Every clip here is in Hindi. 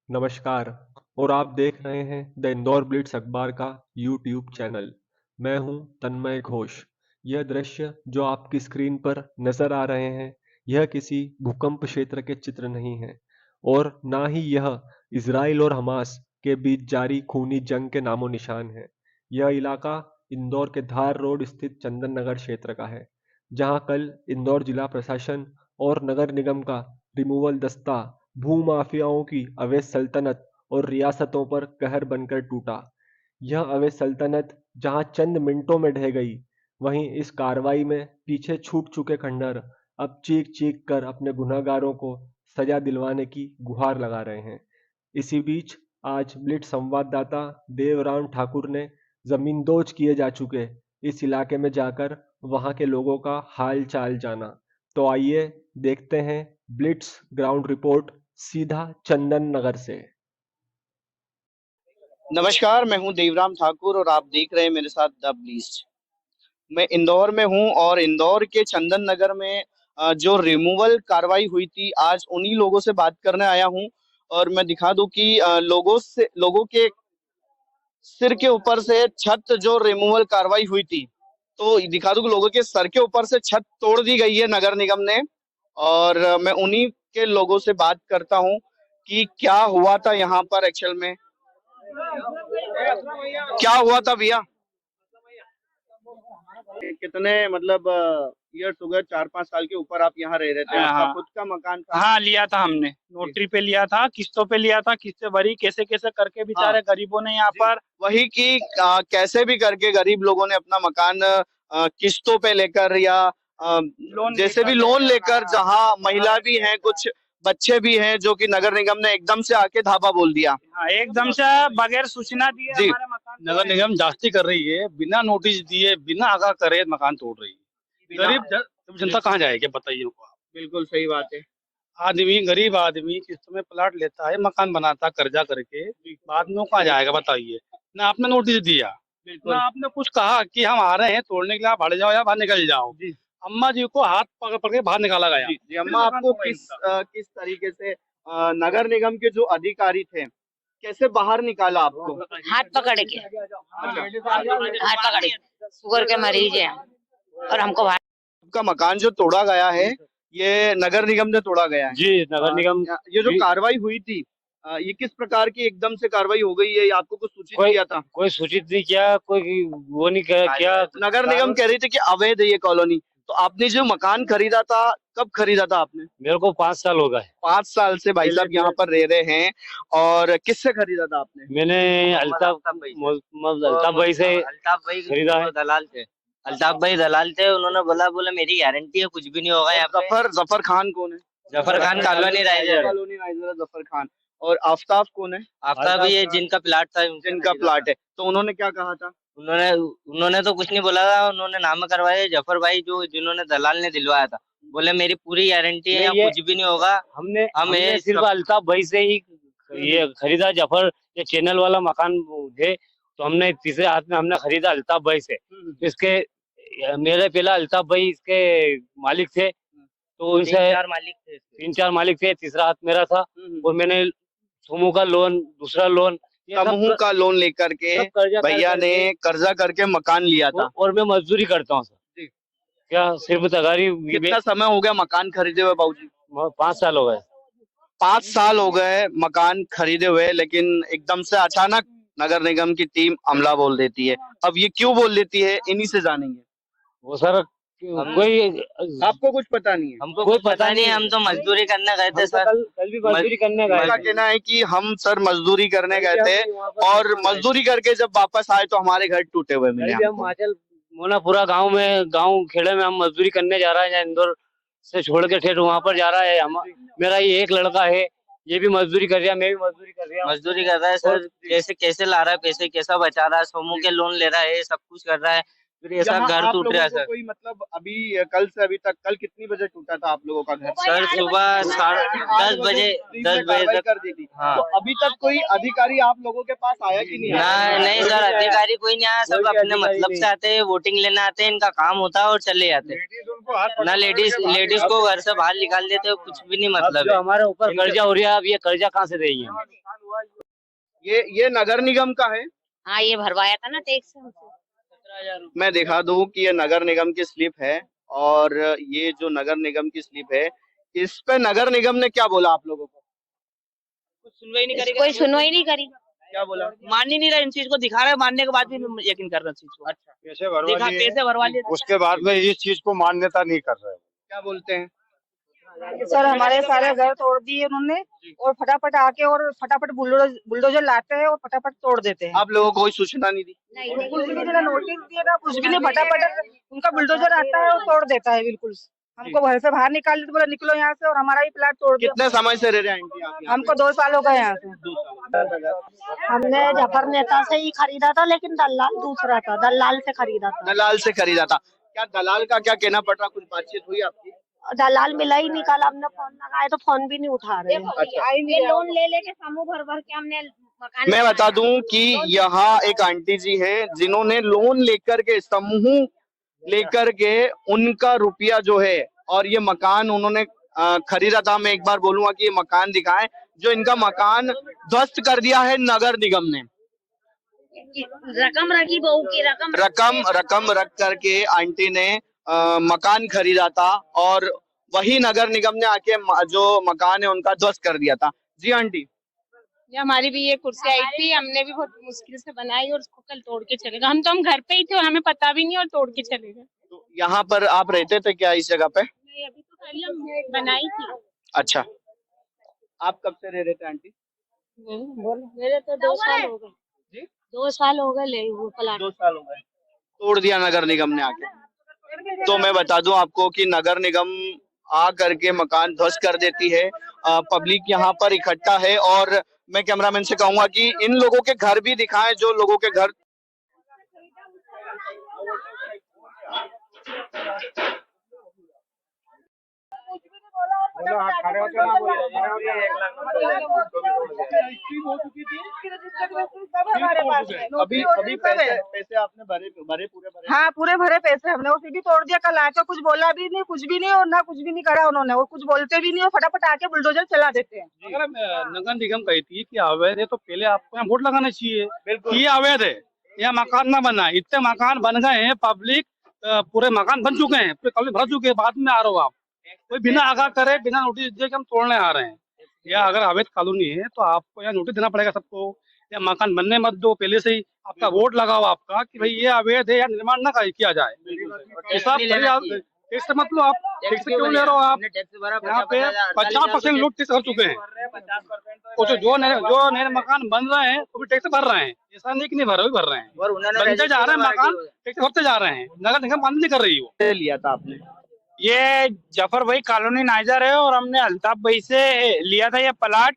नमस्कार। और आप देख रहे हैं द इंदौर ब्लिट्स अखबार का यूट्यूब चैनल। मैं हूं तन्मय घोष। यह दृश्य जो आपकी स्क्रीन पर नजर आ रहे हैं, यह किसी भूकंप क्षेत्र के चित्र नहीं है, और ना ही यह इजराइल और हमास के बीच जारी खूनी जंग के नामो निशान है। यह इलाका इंदौर के धार रोड स्थित चंदन नगर क्षेत्र का है, जहां कल इंदौर जिला प्रशासन और नगर निगम का रिमूवल दस्ता भूमाफियाओं की अवैध सल्तनत और रियासतों पर कहर बनकर टूटा। यह अवैध सल्तनत जहां चंद मिनटों में ढह गई, वहीं इस कार्रवाई में पीछे छूट चुके खंडहर अब चीख चीख कर अपने गुनहगारों को सजा दिलवाने की गुहार लगा रहे हैं। इसी बीच आज ब्लिट्स संवाददाता देवराम ठाकुर ने जमींदोज किए जा चुके इस इलाके में जाकर वहां के लोगों का हाल चाल जाना। तो आइए देखते हैं ब्लिट्स ग्राउंड रिपोर्ट सीधा चंदन नगर से। नमस्कार, मैं हूं देवराम ठाकुर और आप देख रहे हैं मेरे साथ द ब्लिट्स। मैं इंदौर में हूं और इंदौर के चंदन नगर में जो रिमूवल कार्रवाई हुई थी, आज उन्हीं लोगों से बात करने आया हूं। और मैं दिखा दूं कि लोगों के सिर के ऊपर से छत जो रिमूवल कार्रवाई हुई थी, तो दिखा दूं कि लोगों के सर के ऊपर से छत तोड़ दी गई है नगर निगम ने। और मैं उन्हीं के लोगों से बात करता हूं कि क्या हुआ था यहाँ पर एक्चुअल में। क्या हुआ था भैया? कितने मतलब ईयर्स हो गए? 4-5 साल के ऊपर आप यहाँ रह रहे थे? आपका हाँ खुद का मकान था? हाँ, लिया था हमने, नोटरी पे लिया था, किस्तों पे लिया था, किस्तें भरी कैसे कैसे करके बेचारे गरीबों ने यहाँ पर। वही कि कैसे भी करके गरीब लोगों ने अपना मकान किस्तों पे लेकर या जैसे भी लोन लेकर, जहाँ महिला भी हैं, कुछ बच्चे भी हैं, जो कि नगर निगम ने एकदम से आके धाबा बोल दिया। हाँ, एकदम से बगैर सूचना दिए जी। हमारे मकान नगर निगम जास्ती कर रही है, बिना नोटिस दिए, बिना आगाह करे मकान तोड़ रही है। गरीब जनता कहाँ जाएगी बताइए हमको आप। बिल्कुल सही बात है। गरीब आदमी किस्त में प्लाट लेता है, मकान बनाता कर्जा करके, बाद में वो कहाँ जाएगा बताइए। ना आपने नोटिस दिया, ना आपने कुछ कहा कि हम आ रहे हैं तोड़ने के लिए, आप हट जाओ या बाहर निकल जाओ। अम्मा जी को हाथ पकड़ पकड़ के बाहर निकाला गया। जी, अम्मा आपको किस तरीके से नगर निगम के जो अधिकारी थे, कैसे बाहर निकाला आपको? हाथ पकड़ के, हाथ पकड़ के, शुगर के मरीज हैं और हमको आपका मकान जो तोड़ा गया है, ये नगर निगम ने तोड़ा गया है? जी, नगर निगम। ये जो कार्रवाई हुई थी, ये किस प्रकार की एकदम से कार्रवाई हो गई है? आपको कुछ सूचित किया था? कोई सूचित नहीं किया, कोई वो नहीं किया। नगर निगम कह रही थी कि अवैध है ये कॉलोनी। तो आपने जो मकान खरीदा था, कब खरीदा था आपने? मेरे को 5 साल हो गए। 5 साल से भाई साहब यहाँ पर रह रहे हैं। और किससे खरीदा था आपने? मैंने अल्ताफ भाई से खरीदा है। दलाल थे, अल्ताफ भाई दलाल थे। उन्होंने बोला मेरी गारंटी है, कुछ भी नहीं होगा यहाँ पे। जफर खान कौन है? Zafar Khan colony riser. Colony riser Zafar Khan. और आफ्ताब कौन है? आफ्ताब भी है, जिनका प्लाट था, जिनका प्लाट है। तो उन्होंने क्या कहा था? उन्होंने तो कुछ नहीं बोला था। उन्होंने नाम करवाया जफर भाई, जो जिन्होंने दलाल ने दिलवाया था, बोले मेरी पूरी गारंटी है, यहाँ कुछ भी नहीं होगा। हमने सिर्फ अल्ताफ भाई से ही ये खरीदा। जफर ये चैनल वाला मकान थे, तो हमने तीसरे हाथ में हमने खरीदा अल्ताफ भाई से। इसके मेरे पहला अल्ताफ भाई इसके मालिक थे, तो उनसे 3-4 मालिक थे, तीसरा हाथ मेरा था। और मैंने समूह का लोन, दूसरा लोन, समूह का लोन लेकर के भैया ने कर्जा करके मकान लिया था। और मैं मजदूरी करता हूँ सर। क्या सिर्फ तगारी? कितना समय हो गया मकान खरीदे हुए बाबूजी? 5 साल हो गए। 5 साल हो गए मकान खरीदे हुए, लेकिन एकदम से अचानक नगर निगम की टीम हमला बोल देती है। अब ये क्यों बोल देती है, इन्हीं से जानेंगे। वो सर कोई आपको कुछ पता नहीं है? हमको कोई पता नहीं, हम तो मजदूरी करने गए थे सर। कल भी मजदूरी करने गए। मेरा कहना है कि हम सर मजदूरी करने गए थे, और मजदूरी करके जब वापस आए तो हमारे घर टूटे हुए मिले। हम हिमाचल मोनापुरा गांव खेड़े में हम मजदूरी करने जा रहा है, इंदौर से छोड़ के ठेठ वहाँ पर जा रहा है। मेरा ये एक लड़का है, ये भी मजदूरी कर रहा है, मैं भी मजदूरी कर रहा हूँ। मजदूरी कर रहा है सर, कैसे ला रहा है पैसे, कैसा बचा रहा है, समूह के लोन ले रहा है, सब कुछ कर रहा है, फिर ऐसा घर टूट रहा है सर। कोई मतलब अभी कल से अभी तक, कल कितनी बजे टूटा था आप लोगों का घर? सर सुबह 10 बजे तक कर दी थी। हाँ। तो अभी तक कोई अधिकारी आप लोगों के पास आया कि नहीं आया? नहीं सर, अधिकारी कोई नहीं आया। सब अपने मतलब से आते हैं, वोटिंग लेने आते हैं, इनका काम होता है और चले जाते हैं। ना लेडीज को घर से बाहर निकाल देते हो, कुछ भी नहीं मतलब है। हमारे ऊपर कर्जा हो रहा है, अब ये कर्जा कहाँ से देंगे? ये नगर निगम का है। हाँ, ये भरवाया था ना टैक्स हमसे। मैं दिखा दूं कि ये नगर निगम की स्लिप है और ये जो नगर निगम की स्लिप है, इस पे नगर निगम ने क्या बोला आप लोगों को? सुनवाई नहीं करेगा, कोई सुनवाई नहीं करी। क्या बोला? मान ही नहीं रहा इन चीज को, दिखा रहे हैं, मानने के बाद भी यकीन कर रहे हैं चीज को। अच्छा, पैसे भरवा दिखा लिए, पैसे भरवा लिए, उसके बाद में इस चीज को मान्यता नहीं कर रहे। क्या बोलते हैं? सर हमारे सारे घर तोड़ दिए उन्होंने और फटाफट आके और फटाफट बुलडोजर लाते हैं और फटाफट तोड़ देते हैं। आप लोगों को कोई सूचना नहीं दी? नहीं कुछ भी नहीं, ना नोटिस दिए ना कुछ भी नहीं, फटाफट उनका बुलडोजर आता है और तोड़ देता है बिल्कुल। हमको घर से बाहर निकाल दिया, बोला निकलो यहाँ से, और हमारा ही प्लाट तोड़ दिया। कितने समय से रह रहे हैं आंटी आप यहाँ? हमको 2 साल हो गए यहाँ से। 2 साल। हमने जफर नेता से ही खरीदा था, लेकिन दलाल दूसरा था, दलाल से खरीदा था। दलाल से खरीदा था। क्या दलाल का क्या कहना पड़ रहा, कुछ बातचीत हुई आपकी? दलाल मिला ही नहीं, कल हमने फोन लगाया तो फोन भी नहीं उठा रहे हैं। अच्छा। ये लोन ले लेके समूह भर भर के हमने मकान मैं बता दूं कि यहाँ एक आंटी जी है जिन्होंने लोन लेकर के, समूह लेकर के उनका रुपया जो है और ये मकान उन्होंने खरीदा था। मैं एक बार बोलूंगा कि ये मकान दिखाएं, जो इनका मकान ध्वस्त कर दिया है नगर निगम ने। रकम रखी, बहू की रकम रख करके आंटी ने मकान खरीदा था और वही नगर निगम ने आके जो मकान है उनका ध्वस्त कर दिया था। जी आंटी, ये हमारी भी ये कुर्सी आई थी, हमने भी बहुत मुश्किल से बनाई और उसको कल तोड़ के चले गए। हम घर पे ही थे और हमें पता भी नहीं और तोड़ के चले गए। तो यहाँ पर आप रहते थे क्या इस जगह पे? नहीं, अभी तो खाली हम बनाई थी। अच्छा, आप कब से रह रहे थे आंटी? मेरे तो 2 साल हो गए। 2 साल हो गए ले वो प्लाट। 2 साल हो गए, तोड़ दिया नगर निगम ने आके। तो मैं बता दूं आपको कि नगर निगम आ करके मकान ध्वस्त कर देती है। पब्लिक यहाँ पर इकट्ठा है और मैं कैमरामैन से कहूंगा कि इन लोगों के घर भी दिखाएं, जो लोगों के घर अभी पैसे आपने भरे पूरे भरे? हाँ, पूरे भरे पैसे हमने, वो फिर भी तोड़ दिया। कल आके कुछ बोला भी नहीं, कुछ भी नहीं, और ना कुछ भी नहीं करा उन्होंने, और कुछ बोलते भी नहीं, और फटाफट आके बुलडोजर चला देते हैं। अगर नगर निगम कहती है कि अवैध है तो पहले आपको यहाँ वोट लगाना चाहिए कि ये अवैध है, यहाँ मकान ना बना। इतने मकान बन गए हैं, पब्लिक पूरे मकान बन चुके हैं, पूरे कब्जे भर चुके हैं, बाद में आ रहे हो आप। कोई बिना आगाह करे, बिना नोटिस दिए कि हम तोड़ने आ रहे हैं। या अगर अवैध कॉलोनी है तो आपको यहाँ नोटिस देना पड़ेगा सबको, या मकान बनने मत दो, पहले से ही आपका वोट लगाओ आपका कि भाई ये अवैध है या निर्माण ना किया जाए। टैक्स मतलब आप टैक्स क्यों ले रहे हो? आप यहाँ पे 50% लोग टैक्स भर चुके हैं, और जो नए मकान बन रहे हैं वो भी टैक्स भर रहे हैं। ऐसा नहीं कि नहीं भर रहे हैं, बनते जा रहे हैं मकान, टैक्स भरते जा रहे हैं। नगर निगम बंद नहीं कर रही हो। लिया था आपने? ये जफर भाई कॉलोनी नाइजर है और हमने अल्ताफ भाई से लिया था ये प्लाट।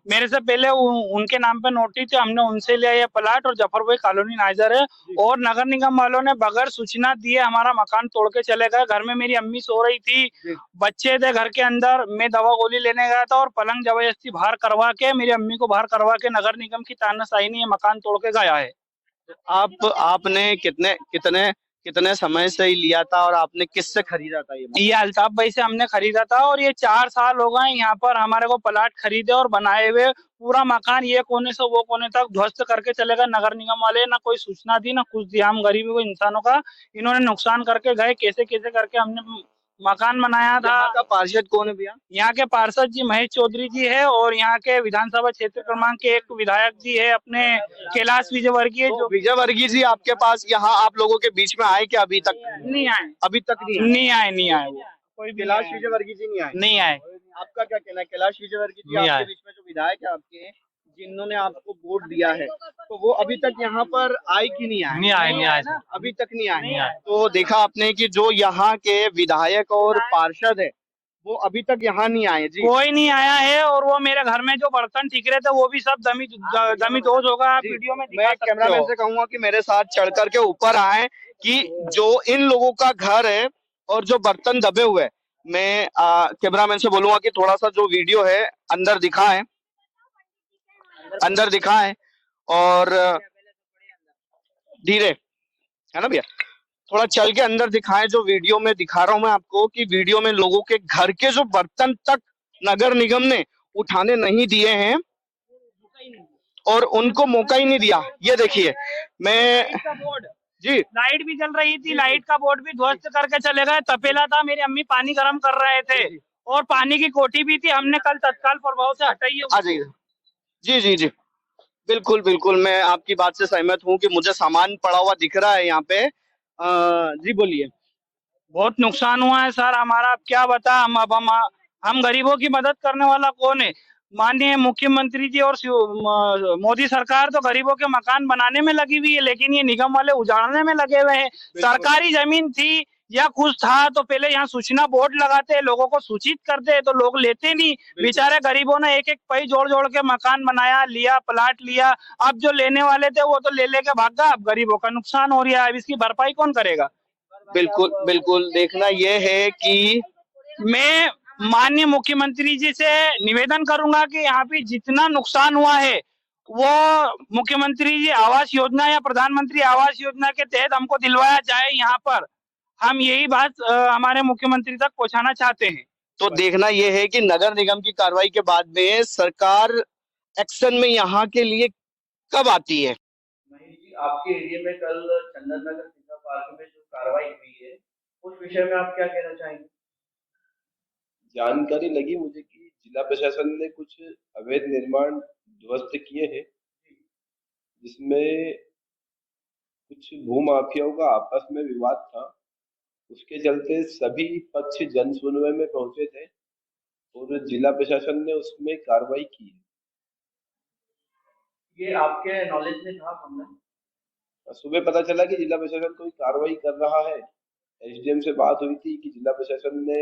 मेरे से पहले उनके नाम पे नोटिस थी, हमने उनसे लिया ये प्लाट, और जफर भाई कॉलोनी नाइजर है। और नगर निगम वालों ने बगैर सूचना दिए हमारा मकान तोड़ के चले गए। घर में मेरी अम्मी सो रही थी, बच्चे थे घर के अंदर, मैं दवा गोली लेने गया था और पलंग जबरदस्ती बाहर करवा के, मेरी अम्मी को बाहर करवा के नगर निगम की तानाशाही ने ये मकान तोड़ के गया है। आपने कितने समय से ही लिया था और आपने किससे खरीदा था ये अल्ताफ भाई से हमने खरीदा था, और ये 4 साल हो गए यहाँ पर हमारे को प्लाट खरीदे और बनाए हुए। पूरा मकान ये कोने से वो कोने तक ध्वस्त करके चले गए नगर निगम वाले। ना कोई सूचना दी, ना कुछ दिया। हम गरीबी को इंसानों का इन्होंने नुकसान करके गए। कैसे कैसे करके हमने मकान बनाया था। यहाँ का पार्षद कौन है भैया? यहाँ के पार्षद जी महेश चौधरी जी है, और यहाँ के विधानसभा क्षेत्र क्रमांक के 1 विधायक जी है अपने कैलाश विजयवर्गीय। जो विजयवर्गीय जी आपके पास यहाँ आप लोगों के बीच में आए क्या? अभी तक नहीं आए। अभी तक नहीं आए। कोई कैलाश विजयवर्गीय जी नहीं आए। आपका क्या कहना है? कैलाश विजयवर्गीय जी आपके बीच में जो विधायक है आपके, जिन्होंने आपको वोट दिया है, तो वो अभी तक यहाँ पर आए कि नहीं आए? नहीं आए। अभी तक नहीं आए। तो देखा आपने कि जो यहाँ के विधायक और पार्षद है वो अभी तक यहाँ नहीं आए। जी, कोई नहीं आया है। और वो मेरे घर में जो बर्तन ठीक रहे थे वो भी सब दमी दोष होगा। आप वीडियो में मैं कैमरामैन से कहूंगा कि मेरे साथ चढ़ करके ऊपर आए कि जो इन लोगों का घर है और जो बर्तन दबे हुए, मैं कैमरामैन से बोलूंगा कि थोड़ा सा जो वीडियो है अंदर दिखाएं और धीरे, है ना भैया, थोड़ा चल के अंदर दिखाएं। जो वीडियो में दिखा रहा हूं मैं आपको कि वीडियो में लोगों के घर के जो बर्तन तक नगर निगम ने उठाने नहीं दिए हैं और उनको मौका ही नहीं दिया। ये देखिए, मैं लाइट का बोर्ड जी लाइट भी जल रही थी, लाइट का बोर्ड भी ध्वस्त करके चले गए। तपेला था, मेरी अम्मी पानी गर्म कर रहे थे और पानी की कोटी भी थी, हमने कल तत्काल प्रभाव से हटाई है आ जाइए। जी जी जी, बिल्कुल बिल्कुल, मैं आपकी बात से सहमत हूँ कि मुझे सामान पड़ा हुआ दिख रहा है यहाँ पे। जी बोलिए। बहुत नुकसान हुआ है सर हमारा, अब क्या बता। हम गरीबों की मदद करने वाला कौन है? माननीय मुख्यमंत्री जी और मोदी सरकार तो गरीबों के मकान बनाने में लगी हुई है, लेकिन ये निगम वाले उजाड़ने में लगे हुए हैं। सरकारी जमीन थी या कुछ था तो पहले यहाँ सूचना बोर्ड लगाते, लोगों को सूचित करते, तो लोग लेते नहीं। बेचारे गरीबों ने एक एक पई जोड़ जोड़ के मकान बनाया, लिया, प्लाट लिया। अब जो लेने वाले थे वो तो ले लेके भागा, अब गरीबों का नुकसान हो रहा है, अब इसकी भरपाई कौन करेगा? बिल्कुल बिल्कुल, देखना ये है कि मैं माननीय मुख्यमंत्री जी से निवेदन करूंगा कि यहाँ पे जितना नुकसान हुआ है वो मुख्यमंत्री जी आवास योजना या प्रधानमंत्री आवास योजना के तहत हमको दिलवाया जाए। यहाँ पर हम यही बात हमारे मुख्यमंत्री तक पहुंचाना चाहते हैं। तो देखना ये है कि नगर निगम की कार्रवाई के बाद में सरकार एक्शन में यहाँ के लिए कब आती है? महेश जी, आपके एरिया में कल चंदन नगर सीता पार्क में जो कार्रवाई हुई है, उस विषय में आप क्या कहना चाहेंगे? जानकारी लगी मुझे कि जिला प्रशासन ने कुछ अवैध निर्माण ध्वस्त किए हैं, जिसमें कुछ भूमाफियाओं का आपस में विवाद था। उसके चलते सभी पक्ष जन सुनवाई में पहुंचे थे और जिला प्रशासन ने उसमें कार्रवाई की है। ये आपके नॉलेज में था हमने? सुबह पता चला कि जिला प्रशासन कोई कार्रवाई कर रहा है। एसडीएम से बात हुई थी कि जिला प्रशासन ने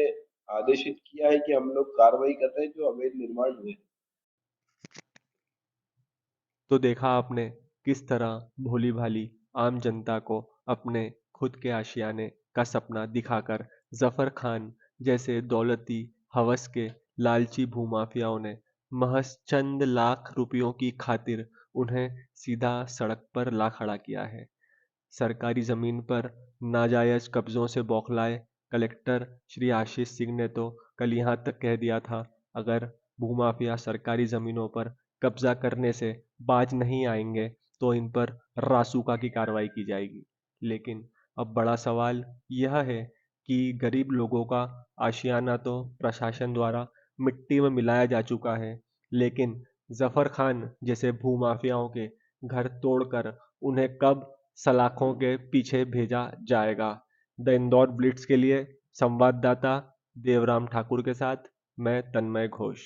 आदेशित किया है कि हम लोग कार्रवाई कर रहे हैं जो अवैध निर्माण हुए। तो देखा आपने किस तरह भोली भाली आम जनता को अपने खुद के आशियाने का सपना दिखाकर जफर खान जैसे दौलती हवस के लालची भूमाफियाओं ने महज चंद लाख रुपयों की खातिर उन्हें सीधा सड़क पर ला खड़ा किया है। सरकारी जमीन पर नाजायज कब्जों से बौखलाए कलेक्टर श्री आशीष सिंह ने तो कल यहाँ तक कह दिया था, अगर भूमाफिया सरकारी जमीनों पर कब्जा करने से बाज नहीं आएंगे तो इन पर रासुका की कार्रवाई की जाएगी। लेकिन अब बड़ा सवाल यह है कि गरीब लोगों का आशियाना तो प्रशासन द्वारा मिट्टी में मिलाया जा चुका है, लेकिन जफर खान जैसे भूमाफियाओं के घर तोड़कर उन्हें कब सलाखों के पीछे भेजा जाएगा? द इंदौर ब्लिट्स के लिए संवाददाता देवराम ठाकुर के साथ मैं तन्मय घोष।